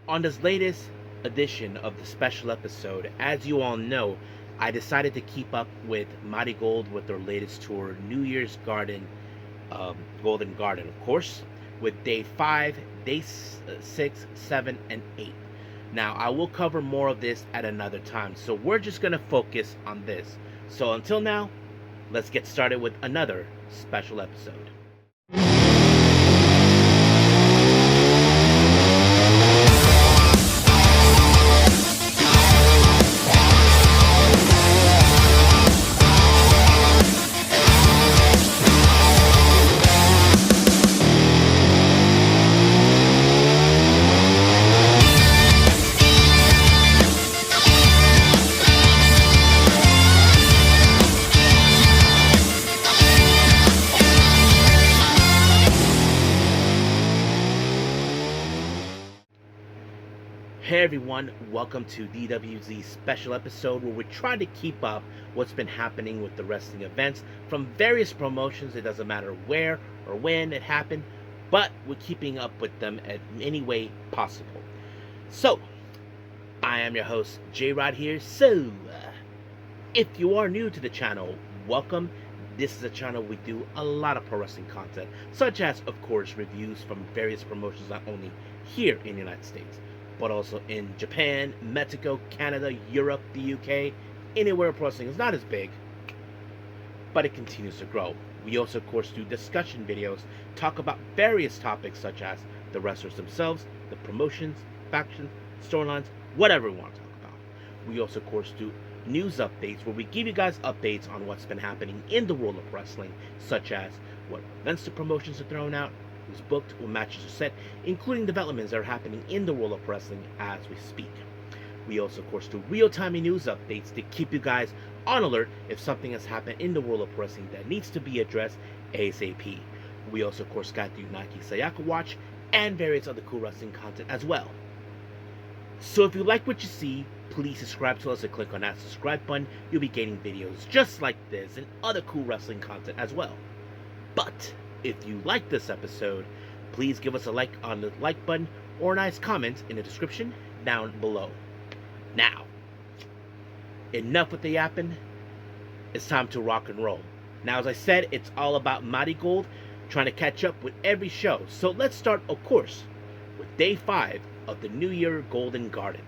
On this latest edition of the special episode, as you all know, I decided to keep up with MARIGOLD with their latest tour, New Year's Golden Garden, of course, with day 5, day 6, 7, and 8. Now, I will cover more of this at another time, so we're just going to focus on this. So until now, let's get started with another special episode. Hey everyone, welcome to DWZ special episode where we try to keep up what's been happening with the wrestling events from various promotions. It doesn't matter where or when it happened, but we're keeping up with them in any way possible. So, I am your host, J-Rod here. So, if you are new to the channel, welcome. This is a channel we do a lot of pro wrestling content, such as, of course, reviews from various promotions not only here in the United States, but also in Japan, Mexico, Canada, Europe, the UK, anywhere pro wrestling is not as big, but it continues to grow. We also, of course, do discussion videos, talk about various topics such as the wrestlers themselves, the promotions, factions, storylines, whatever we want to talk about. We also, of course, do news updates where we give you guys updates on what's been happening in the world of wrestling, such as what events the promotions are throwing out, who's booked, what matches are set, including developments that are happening in the world of wrestling as we speak. We also, of course, do real-time news updates to keep you guys on alert if something has happened in the world of wrestling that needs to be addressed ASAP. We also, of course, got the Unagi Sayaka Watch and various other cool wrestling content as well. So if you like what you see, please subscribe to us and click on that subscribe button. You'll be getting videos just like this and other cool wrestling content as well. But if you like this episode, please give us a like on the like button or a nice comment in the description down below. Now, enough with the yapping. It's time to rock and roll. Now, as I said, it's all about MARIGOLD, trying to catch up with every show. So let's start, of course, with day 5 of the New Year Golden Garden.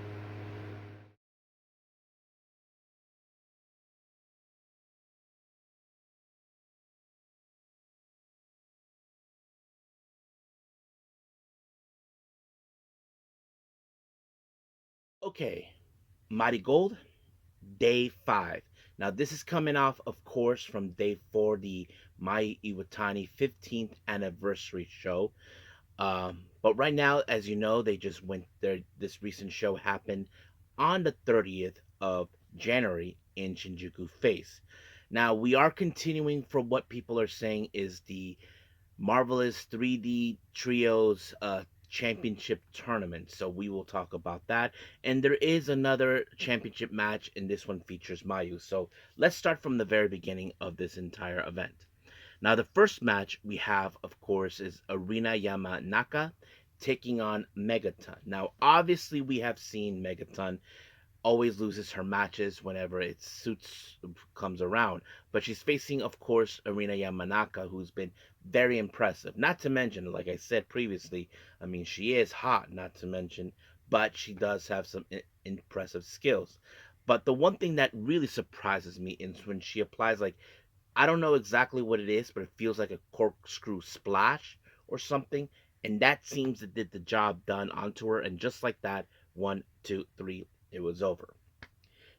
Okay, MARIGOLD, day 5. Now, this is coming off, of course, from day 4, the Mai Iwatani 15th anniversary show. But right now, as you know, they just went there. This recent show happened on the 30th of January in Shinjuku Face. Now, we are continuing from what people are saying is the Marvelous 3D Trios Championship Tournament. So we will talk about that. And there is another championship match, and this one features Mayu. So let's start from the very beginning of this entire event. Now, the first match we have, of course, is Arina Yamanaka taking on Megaton. Now, obviously, we have seen Megaton always loses her matches whenever it suits comes around. But she's facing, of course, Arina Yamanaka, who's been very impressive. Not to mention, like I said previously, I mean, she is hot, not to mention, but she does have some impressive skills. But the one thing that really surprises me is when she applies, like, I don't know exactly what it is, but it feels like a corkscrew splash or something. And that seems to did the job done onto her. And just like that, 1, 2, 3, it was over.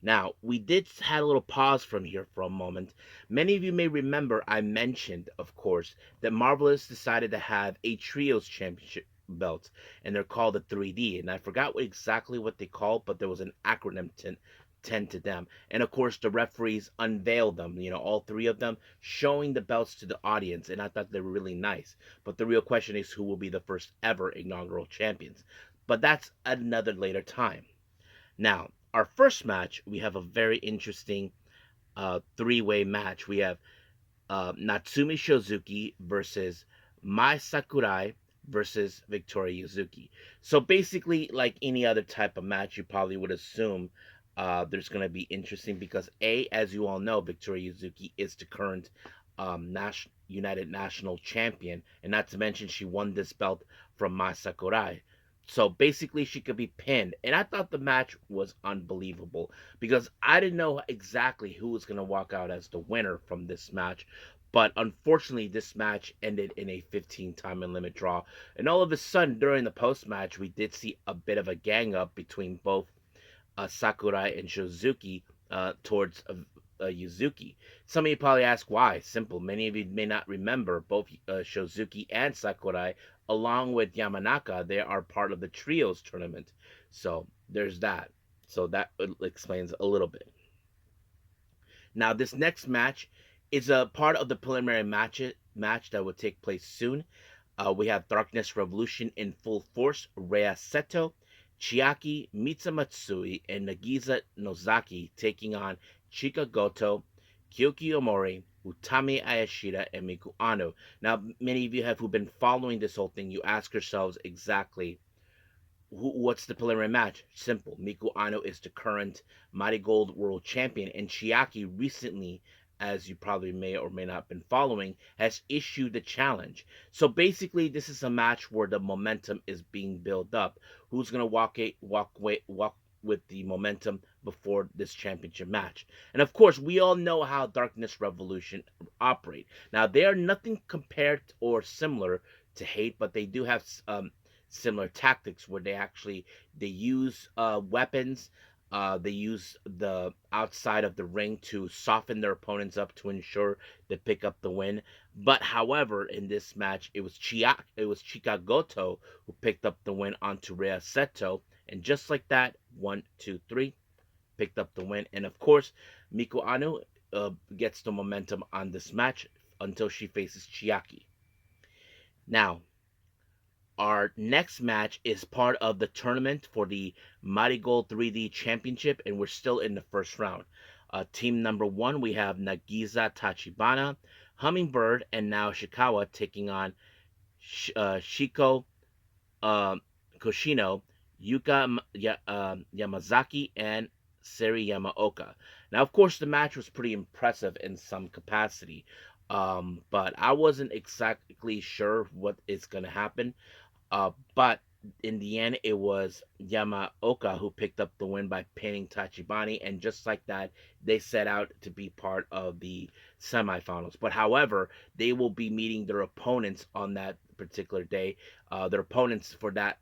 Now, we did had a little pause from here for a moment. Many of you may remember I mentioned, of course, that Marvelous decided to have a trios championship belt, and they're called the 3D. And I forgot exactly what they called, but there was an acronym to them. And of course, the referees unveiled them, all 3 of them, showing the belts to the audience. And I thought they were really nice. But the real question is who will be the first ever inaugural champions. But that's another later time. Now, our first match, we have a very interesting 3-way match. We have Natsumi Shozuki versus Mai Sakurai versus Victoria Yuzuki. So basically, like any other type of match, you probably would assume there's going to be interesting because A, as you all know, Victoria Yuzuki is the current United National Champion, and not to mention she won this belt from Mai Sakurai. So basically, she could be pinned, and I thought the match was unbelievable because I didn't know exactly who was going to walk out as the winner from this match. But unfortunately, this match ended in a 15 time and limit draw. And all of a sudden, during the post match, we did see a bit of a gang up between both Sakurai and Shozuki towards Yuzuki. Some of you probably ask why. Simple. Many of you may not remember both Shozuki and Sakurai, along with Yamanaka, they are part of the trios tournament. So there's that. So that explains a little bit. Now, this next match is a part of the preliminary match that will take place soon. We have Darkness Revolution in full force. Rhea Seto, Chiaki Mitsumatsui, and Nagisa Nozaki taking on Chika Goto, Kyoki Omori, Utami Ayashida, and Miku Ano. Now, many of you who've been following this whole thing, you ask yourselves exactly what's the preliminary match? Simple. Miku Ano is the current Marigold World Champion, and Chiaki recently, as you probably may or may not have been following, has issued the challenge. So basically, this is a match where the momentum is being built up. Who's gonna walk with the momentum before this championship match? And of course, we all know how Darkness Revolution operate. Now, they are nothing compared or similar to Hate, but they do have similar tactics where they use weapons. They use the outside of the ring to soften their opponents up to ensure they pick up the win. But however, in this match, it was Chikagoto who picked up the win onto Rhea Seto, and just like that, 1, 2, 3, picked up the win. And of course, Miku Anu gets the momentum on this match until she faces Chiaki. Now, our next match is part of the tournament for the Marigold 3D Championship, and we're still in the first round. Team number one, we have Nagisa Tachibana, Hummingbird, and now Shikawa taking on Shiko uh, Koshino, Yuka Yamazaki, and Seri Yamaoka. Now, of course, the match was pretty impressive in some capacity, but I wasn't exactly sure what is going to happen. But in the end, it was Yamaoka who picked up the win by pinning Tachibani, and just like that, they set out to be part of the semifinals. But however, they will be meeting their opponents on that particular day. Their opponents for that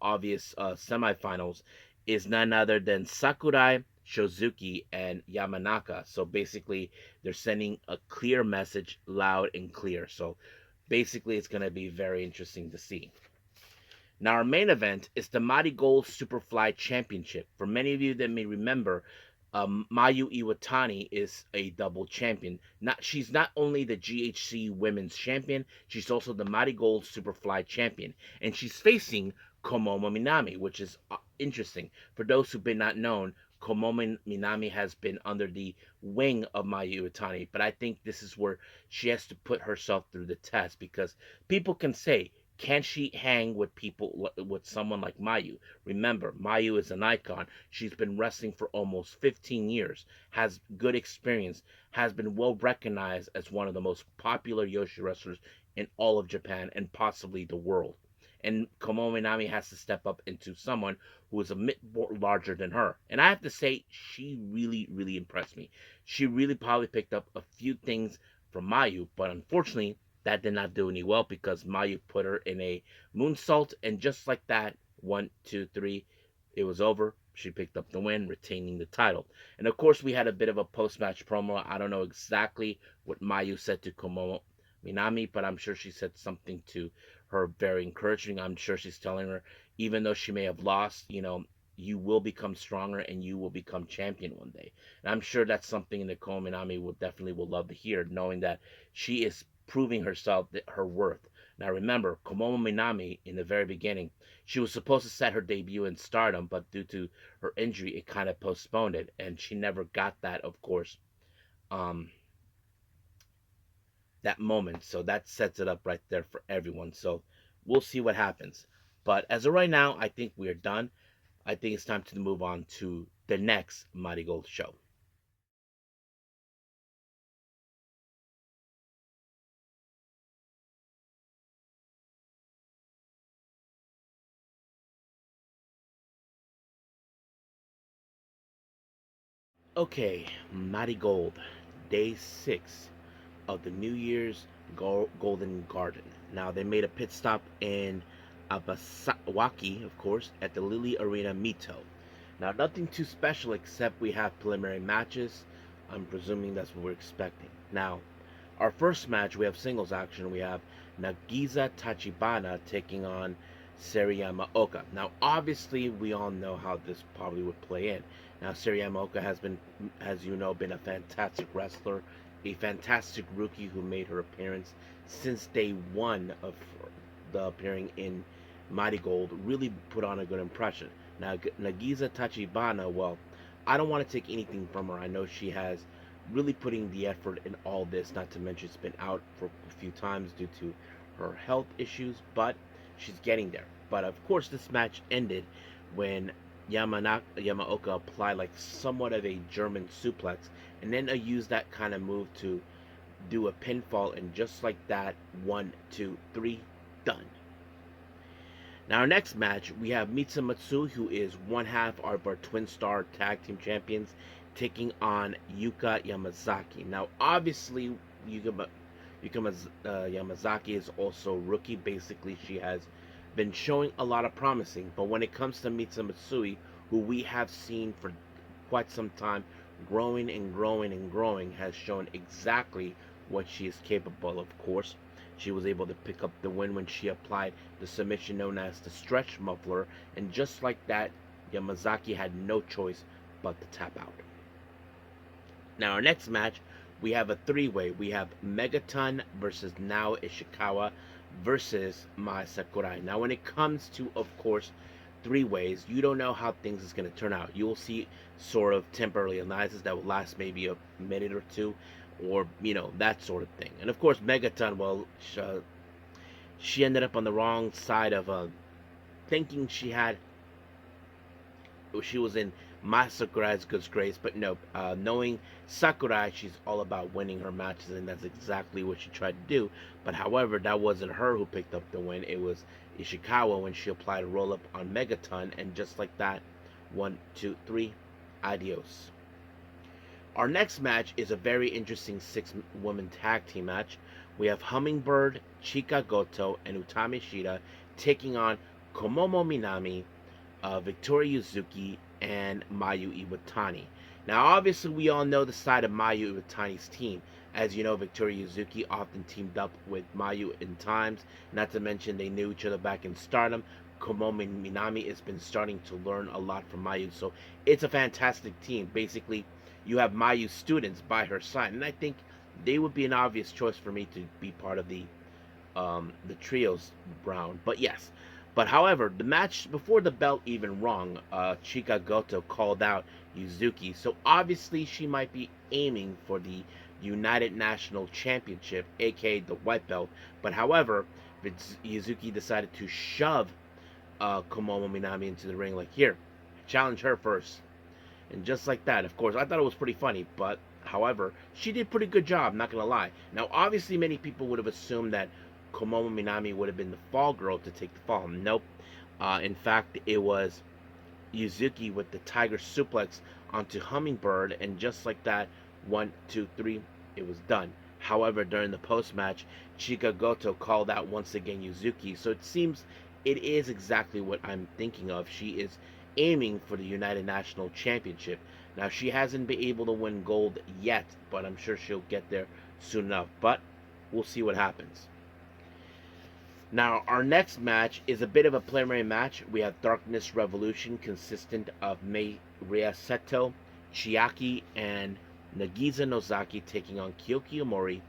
obvious semifinals is none other than Sakurai, Shozuki, and Yamanaka. So basically, they're sending a clear message, loud and clear. So basically, it's going to be very interesting to see. Now, our main event is the Marigold Superfly Championship. For many of you that may remember, Mayu Iwatani is a double champion. She's not only the GHC Women's Champion, she's also the Marigold Superfly Champion, and she's facing Komomo Minami, which is interesting. For those who have not known, Komomo Minami has been under the wing of Mayu Iwatani, but I think this is where she has to put herself through the test because people can say, can she hang with with someone like Mayu? Remember, Mayu is an icon. She's been wrestling for almost 15 years, has good experience, has been well recognized as one of the most popular Yoshi wrestlers in all of Japan and possibly the world. And Komomo Minami has to step up into someone who is a bit larger than her. And I have to say, she really, really impressed me. She really probably picked up a few things from Mayu, but unfortunately, that did not do any well because Mayu put her in a moonsault, and just like that, 1, 2, 3, it was over. She picked up the win, retaining the title. And of course, we had a bit of a post-match promo. I don't know exactly what Mayu said to Komomo Minami, but I'm sure she said something to her very encouraging. I'm sure she's telling her, even though she may have lost, you will become stronger and you will become champion one day. And I'm sure that's something that Komomo Minami will love to hear, knowing that she is proving herself her worth. Now remember, Komomo Minami in the very beginning, she was supposed to set her debut in Stardom, but due to her injury, it kind of postponed it, and she never got that, of course, um, that moment. So that sets it up right there for everyone. So We'll see what happens. But as of right now, I think we're done. I think it's time to move on to the next Marigold show. Okay, Marigold, day 6 of the New Year's Golden Garden. Now, they made a pit stop in Abasawaki, of course, at the Lily Arena Mito. Now, nothing too special except we have preliminary matches. I'm presuming that's what we're expecting. Now, our first match, we have singles action. We have Nagiza Tachibana taking on Seriyama Oka. Now, obviously, we all know how this probably would play in. Now, Seriyama Oka has been, as you know, been a fantastic wrestler, a fantastic rookie who made her appearance since day one of the appearing in Mighty Gold. Really put on a good impression. Now, Nagiza Tachibana, well, I don't want to take anything from her. I know she has really putting the effort in all this, not to mention she's been out for a few times due to her health issues, but she's getting there. But of course, this match ended when Yamaoka applied like somewhat of a German suplex, and then used that kind of move to do a pinfall, and just like that, 1, 2, 3, done. Now, our next match, we have Mitsumatsu, who is one half of our Twin Star Tag Team Champions, taking on Yuka Yamazaki. Now, obviously, Yamazaki is also a rookie. Basically, she has been showing a lot of promising. But when it comes to Mitsumatsui, who we have seen for quite some time, growing and growing and growing, has shown exactly what she is capable of. Of course, she was able to pick up the win when she applied the submission known as the stretch muffler, and just like that, Yamazaki had no choice but to tap out. Now, our next match, we have a three-way. We have Megaton versus Nao Ishikawa versus Mai Sakurai. Now, when it comes to, of course, three ways, you don't know how things is going to turn out. You will see sort of temporary alliances that will last maybe a minute or two, or that sort of thing. And of course, Megaton, well, she ended up on the wrong side of thinking she was in Mai Sakurai's good grace, but no. Knowing Sakurai, she's all about winning her matches, and that's exactly what she tried to do. But however, that wasn't her who picked up the win. It was Ishikawa when she applied a roll up on Megaton, and just like that, 1, 2, 3, adios. Our next match is a very interesting six-woman tag team match. We have Hummingbird, Chika Goto, and Utami Shida taking on Komomo Minami, Victoria Yuzuki, and Mayu Iwatani. Now, obviously, we all know the side of Mayu Iwatani's team. As you know, Victoria Yuzuki often teamed up with Mayu in times. Not to mention, they knew each other back in Stardom. Komomo Minami has been starting to learn a lot from Mayu, so it's a fantastic team. Basically, you have Mayu's students by her side, and I think they would be an obvious choice for me to be part of the trios round. But yes, but however, the match before the bell even rung, Chika Goto called out Yuzuki, so obviously she might be aiming for the United National Championship, aka the white belt. But however, Yuzuki decided to shove Komomo Minami into the ring, like, here, challenge her first. And just like that, of course, I thought it was pretty funny, but however, she did a pretty good job, not gonna lie. Now, obviously, many people would have assumed that Komomo Minami would have been the fall girl to take the fall. Nope. In fact, it was Yuzuki with the Tiger suplex onto Hummingbird, and just like that, 1, 2, 3, it was done. However, during the post match, Chika Goto called out once again Yuzuki, so it seems it is exactly what I'm thinking of. She is aiming for the United National Championship. Now, she hasn't been able to win gold yet, but I'm sure she'll get there soon enough. But we'll see what happens. Now, our next match is a bit of a preliminary match. We have Darkness Revolution, consistent of Mei Seto, Chiaki, and Nagisa Nozaki taking on Kyoki Omori,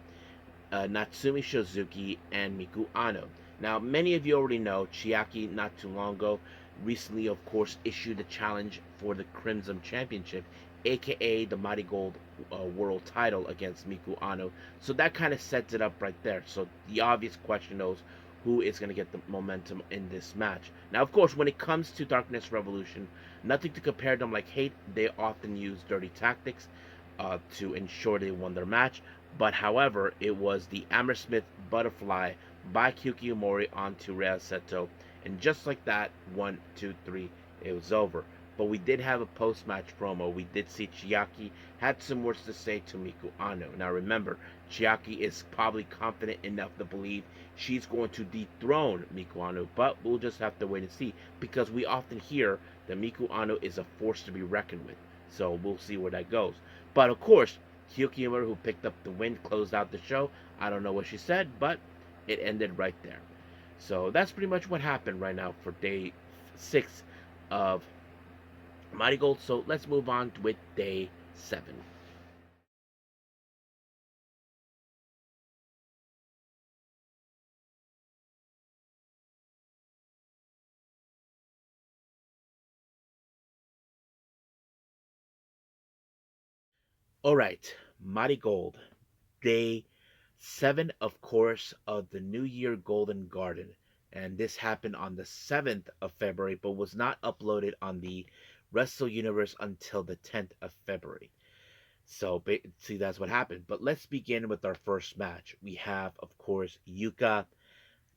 Natsumi Shozuki, and Miku Ano. Now, many of you already know Chiaki, not too long ago, recently, of course, issued a challenge for the Crimson Championship, aka the Mighty Gold World title against Miku Ano. So that kind of sets it up right there. So the obvious question is, who is going to get the momentum in this match. Now, of course, when it comes to Darkness Revolution, nothing to compare them like Hate. They often use dirty tactics to ensure they won their match. But however, it was the Hammersmith Butterfly by Kyuki Omori onto Rhea Seto. And just like that, one, two, three, it was over. But we did have a post match promo. We did see Chiaki had some words to say to Miku Ano. Now remember, Chiaki is probably confident enough to believe she's going to dethrone Miku Ano, but we'll just have to wait and see because we often hear that Miku Ano is a force to be reckoned with. So we'll see where that goes. But of course, Kyokimura, who picked up the win, closed out the show. I don't know what she said, but it ended right there. So that's pretty much what happened right now for day 6 of Mighty Gold. So let's move on with day 7. All right, Mighty Gold, day 7, of course, of the New Year Golden Garden. And this happened on the 7th of February, but was not uploaded on the Wrestle Universe until the 10th of February. So, see, that's what happened. But let's begin with our first match. We have, of course, Yuka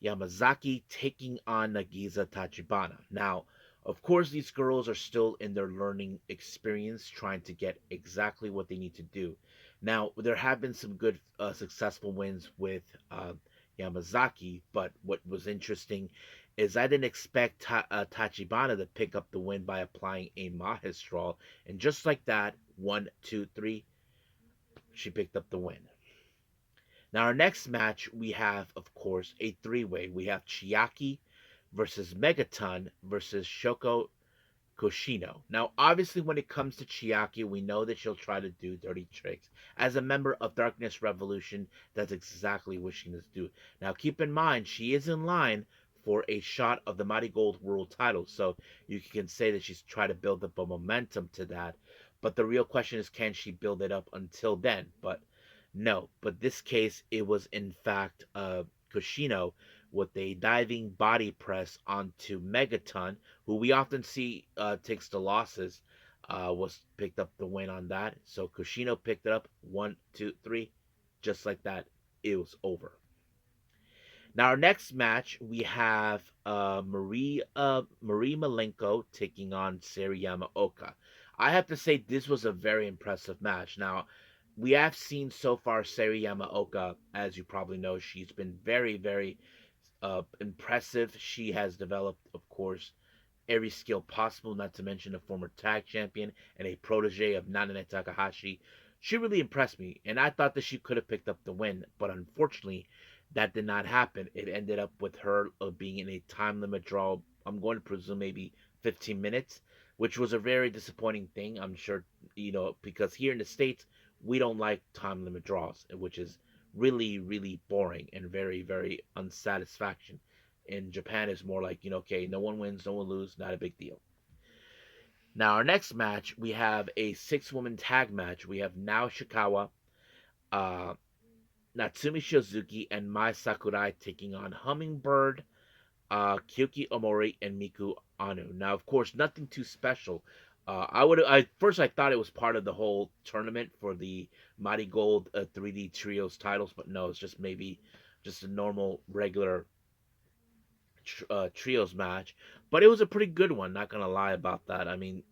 Yamazaki taking on Nagisa Tachibana. Now, of course, these girls are still in their learning experience, trying to get exactly what they need to do. Now, there have been some good, successful wins with Yamazaki, but what was interesting is I didn't expect Tachibana to pick up the win by applying a Mahistral, and just like that, one, two, three, she picked up the win. Now, our next match, we have, of course, a three-way. We have Chiaki versus Megaton versus Shoko Kushino. Now, obviously, when it comes to Chiaki, we know that she'll try to do dirty tricks. As a member of Darkness Revolution, that's exactly what she needs to do. Now, keep in mind, she is in line for a shot of the Mighty Gold World title, so you can say that she's trying to build up a momentum to that. But the real question is, can she build it up until then? But no. But this case, it was in fact Kushino with a diving body press onto Megaton, who we often see takes the losses, was picked up the win on that. So Kushino picked it up. One, two, three. Just like that, it was over. Now, our next match, we have Marie Malenko taking on Sari Yamaoka. I have to say, this was a very impressive match. Now, we have seen so far Sari Yamaoka, as you probably know, she's been very, very impressive. She has developed, of course, every skill possible, not to mention a former tag champion and a protege of Nanane Takahashi. She really impressed me, and I thought that she could have picked up the win, but unfortunately, that did not happen. It ended up with her being in a time limit draw. I'm going to presume maybe 15 minutes, which was a very disappointing thing. I'm sure, because here in the States, we don't like time limit draws, which is really, really boring and very, very unsatisfaction. In Japan, it's more like, okay, no one wins, no one loses, not a big deal. Now, our next match, we have a 6-woman tag match. We have Nao Shikawa, uh, Natsumi Shizuki, and Mai Sakurai taking on Hummingbird, Kyuki Omori, and Miku Anu. Now, of course, nothing too special. I thought it was part of the whole tournament for the Mighty Gold 3D Trios titles, but no, it's just maybe just a normal regular trios match, but it was a pretty good one. Not gonna lie about that. I mean,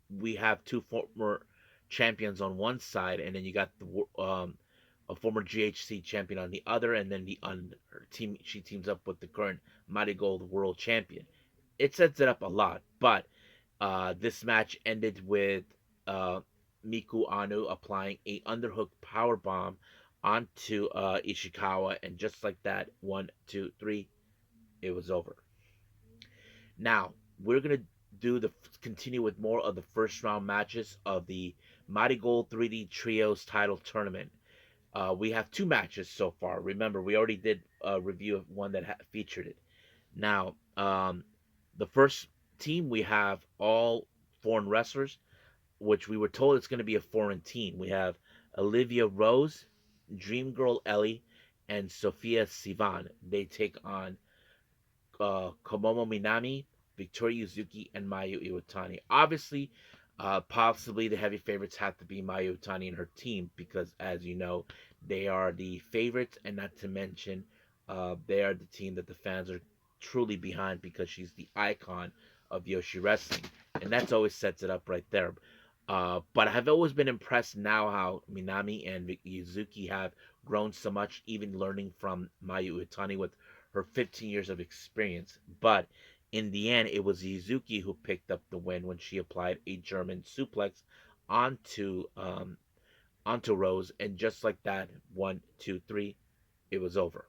we have two former champions on one side, and then you got a former GHC champion on the other, and then the on her team she teams up with the current Mighty Gold World Champion. It sets it up a lot, but this match ended with Miku Anu applying a underhook power bomb onto Ishikawa, and just like that, one, two, three, it was over. Now, we're going to continue with more of the first round matches of the Mighty Gold 3D Trios title tournament. We have 2 matches so far. Remember, we already did a review of one that featured it. Now, the first team, we have all foreign wrestlers, which we were told it's going to be a foreign team. We have Olivia Rose, Dream Girl Ellie, and Sophia Sivan. They take on Komomo Minami, Victoria Yuzuki, and Mayu Iwatani. Obviously, possibly the heavy favorites have to be Mayu Iwatani and her team because, as you know, they are the favorites, and not to mention, they are the team that the fans are truly behind because she's the icon of Yoshi Wrestling, and that's always sets it up right there. But I've always been impressed now how Minami and Yuzuki have grown so much, even learning from Mayu Iwatani with her 15 years of experience. But in the end, it was Yuzuki who picked up the win when she applied a German suplex onto onto Rose, and just like that, 1, 2, 3, it was over.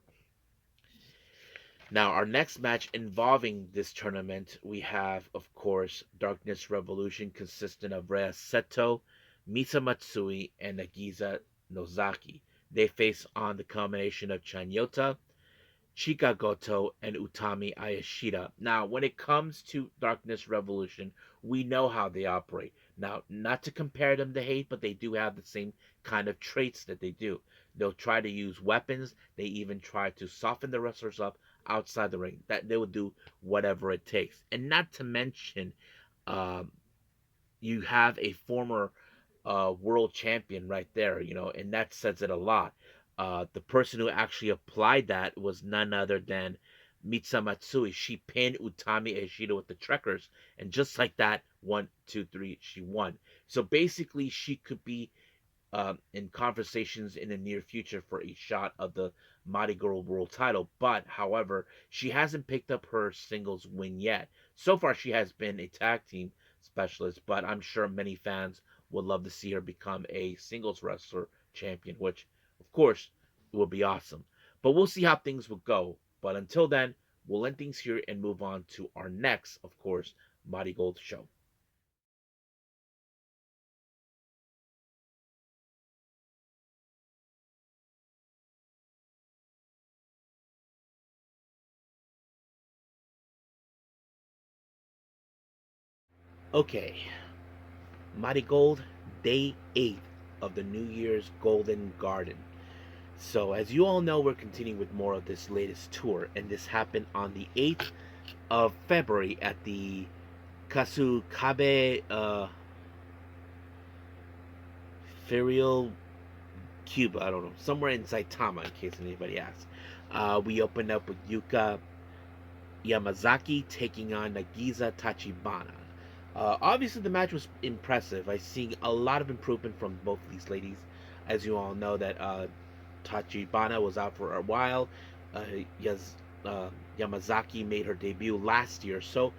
Now, our next match involving this tournament, we have, of course, Darkness Revolution, consisting of Rhea Seto, Misa Matsui, and Nagiza Nozaki. They face on the combination of Chanyota, Chika Goto, and Utami Ayashida. Now, when it comes to Darkness Revolution, we know how they operate. Now, not to compare them to Hate, but they do have the same kind of traits that they do. They'll try to use weapons. They even try to soften the wrestlers up outside the ring. That they will do whatever it takes. And not to mention, um, you have a former world champion right there, and that says it a lot. The person who actually applied that was none other than Mitsa Matsui. She pinned Utami Eshida with the Trekkers, and just like that, 1, 2, 3, she won. So basically, she could be in conversations in the near future for a shot of the Marigold World title. But, however, she hasn't picked up her singles win yet. So far, she has been a tag team specialist, but I'm sure many fans would love to see her become a singles wrestler champion, which, of course, would be awesome. But we'll see how things will go. But until then, we'll end things here and move on to our next, of course, Marigold show. Okay, Marigold, day 8 of the New Year's Golden Garden. So, as you all know, we're continuing with more of this latest tour, and this happened on the 8th of February at the Kasukabe Ferial Cube. I don't know, somewhere in Saitama, in case anybody asks. We opened up with Yuka Yamazaki taking on Nagiza Tachibana. Obviously, the match was impressive. I see a lot of improvement from both of these ladies. As you all know, that Tachibana was out for a while. Uh, Yaz, Yamazaki made her debut last year, so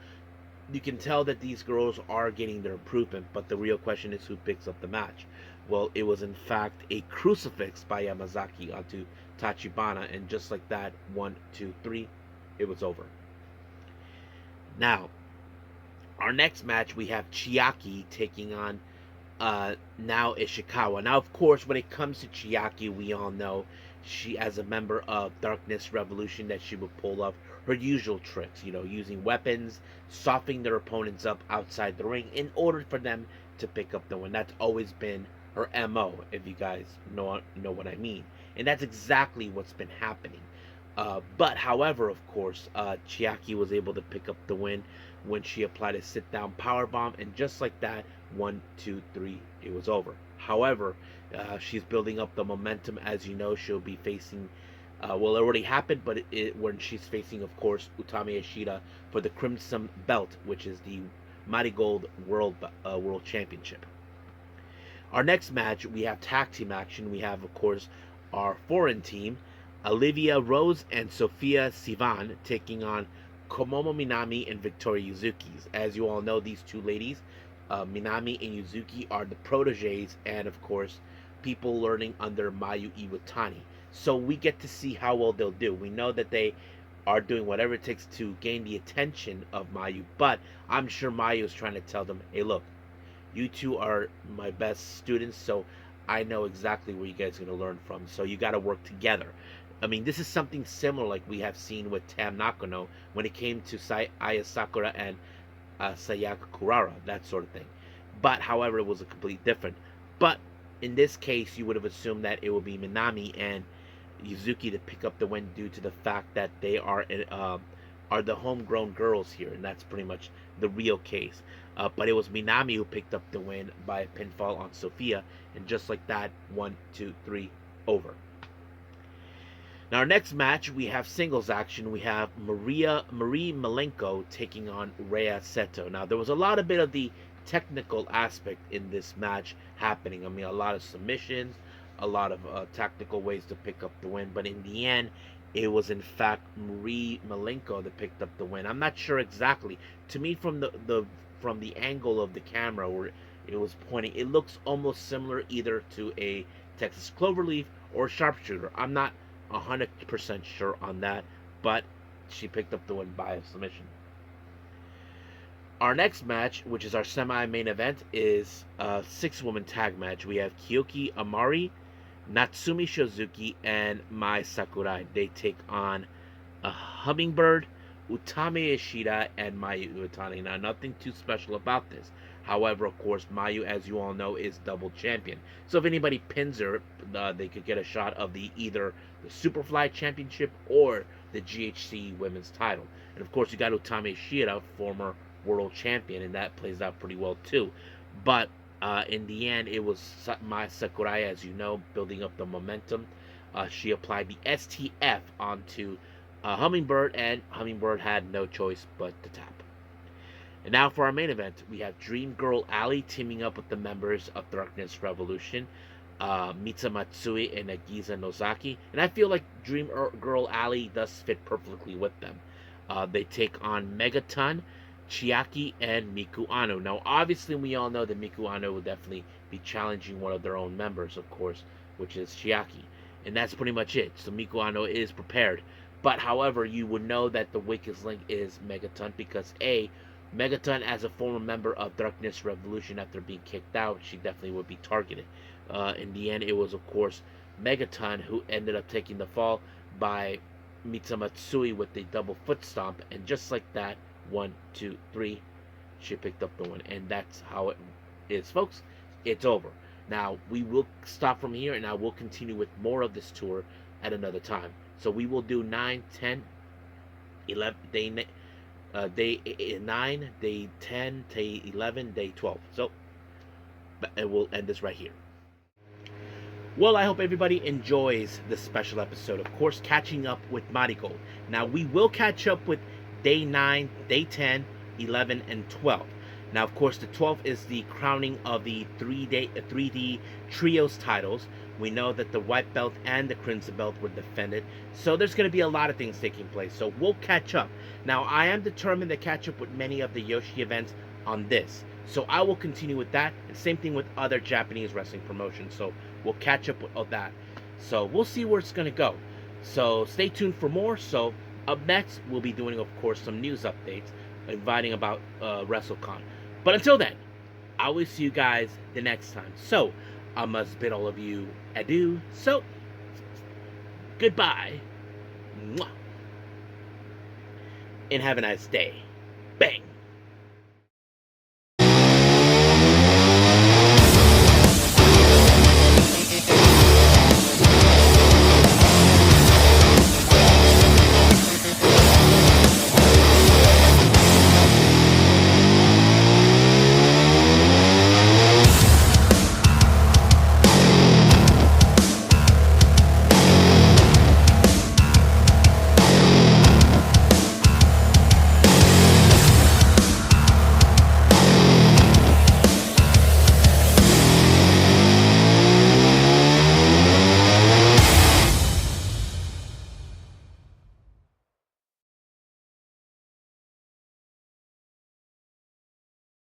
you can tell that these girls are getting their improvement. But the real question is who picks up the match. Well, it was in fact a crucifix by Yamazaki onto Tachibana, and just like that, 1, 2, 3, it was over. Now, our next match, we have Chiaki taking on now Ishikawa. Now, of course, when it comes to Chiaki, we all know she, as a member of Darkness Revolution, that she would pull off her usual tricks, using weapons, softening their opponents up outside the ring in order for them to pick up the win. That's always been her MO, if you guys know what I mean. And that's exactly what's been happening. But however, of course, Chiaki was able to pick up the win when she applied a sit-down power bomb, and just like that, 1, 2, 3, it was over. However, she's building up the momentum. As you know, she'll be facing. Well, it already happened, but when she's facing, of course, Utami Ishida for the Crimson Belt, which is the Marigold World Championship. Our next match, we have tag team action. We have, of course, our foreign team, Olivia Rose and Sophia Sivan, taking on Komomo Minami and Victoria Yuzuki. As you all know, these two ladies, Minami and Yuzuki, are the proteges and, of course, people learning under Mayu Iwatani. So we get to see how well they'll do. We know that they are doing whatever it takes to gain the attention of Mayu, but I'm sure Mayu is trying to tell them, hey, look, you two are my best students, so I know exactly where you guys are going to learn from. So you got to work together. I mean, this is something similar like we have seen with Tam Nakano when it came to Aya Sakura and Sayaka Kurara, that sort of thing. But, however, it was a completely different. But in this case, you would have assumed that it would be Minami and Yuzuki to pick up the win due to the fact that they are the homegrown girls here, and that's pretty much the real case. But it was Minami who picked up the win by a pinfall on Sophia, and just like that, 1, 2, 3, over. Now, our next match, we have singles action. We have Marie Malenko taking on Rhea Seto. Now, there was a lot of bit of the technical aspect in this match happening. I mean, a lot of submissions, a lot of tactical ways to pick up the win. But in the end, it was in fact Marie Malenko that picked up the win. I'm not sure exactly. To me, from the angle of the camera where it was pointing, it looks almost similar either to a Texas Cloverleaf or Sharpshooter. I'm not 100% sure on that, but she picked up the win by a submission. Our next match, which is our semi-main event, is a 6-woman tag match. We have Kyoki Amari, Natsumi Shizuki, and Mai Sakurai. They take on a Hummingbird, Utami Ishida, and Mayu Iwatani. Now, nothing too special about this. However, of course, Mayu, as you all know, is double champion. So if anybody pins her, they could get a shot of either the Superfly Championship or the GHC Women's title. And of course, you got Utami Ishida, former world champion, and that plays out pretty well too. But in the end, it was Mai Sakurai, as you know, building up the momentum. She applied the STF onto Hummingbird, and Hummingbird had no choice but to tap. And now for our main event, we have Dream Girl Ali teaming up with the members of Darkness Revolution, Mita Matsui and Nagiza Nozaki. And I feel like Dream Girl Ali does fit perfectly with them. They take on Megaton, Chiaki, and Miku Ano. Now, obviously, we all know that Miku Ano will definitely be challenging one of their own members, of course, which is Chiaki. And that's pretty much it. So Miku Ano is prepared. But, however, you would know that the weakest link is Megaton because, A, Megaton, as a former member of Darkness Revolution after being kicked out, she definitely would be targeted. In the end, it was, of course, Megaton who ended up taking the fall by Mitamatsui with the double foot stomp. And just like that, 1, 2, 3, she picked up the win. And that's how it is, folks. It's over. Now, we will stop from here, and I will continue with more of this tour at another time. So we will do 9, 10, 11, day 9, day 10, day 11, day 12. So, and we'll end this right here. Well, I hope everybody enjoys this special episode. Of course, catching up with Marigold. Now, we will catch up with day 9, day 10, 11, and 12. Now, of course, the 12th is the crowning of the 3D Trios titles. We know that the White Belt and the Crimson Belt were defended. So there's going to be a lot of things taking place. So we'll catch up. Now, I am determined to catch up with many of the Yoshi events on this. So I will continue with that. And same thing with other Japanese wrestling promotions. So we'll catch up with all that. So we'll see where it's going to go. So stay tuned for more. So up next, we'll be doing, of course, some news updates, inviting about WrestleCon. But until then, I will see you guys the next time. So, I must bid all of you adieu. So, goodbye. Mwah. And have a nice day.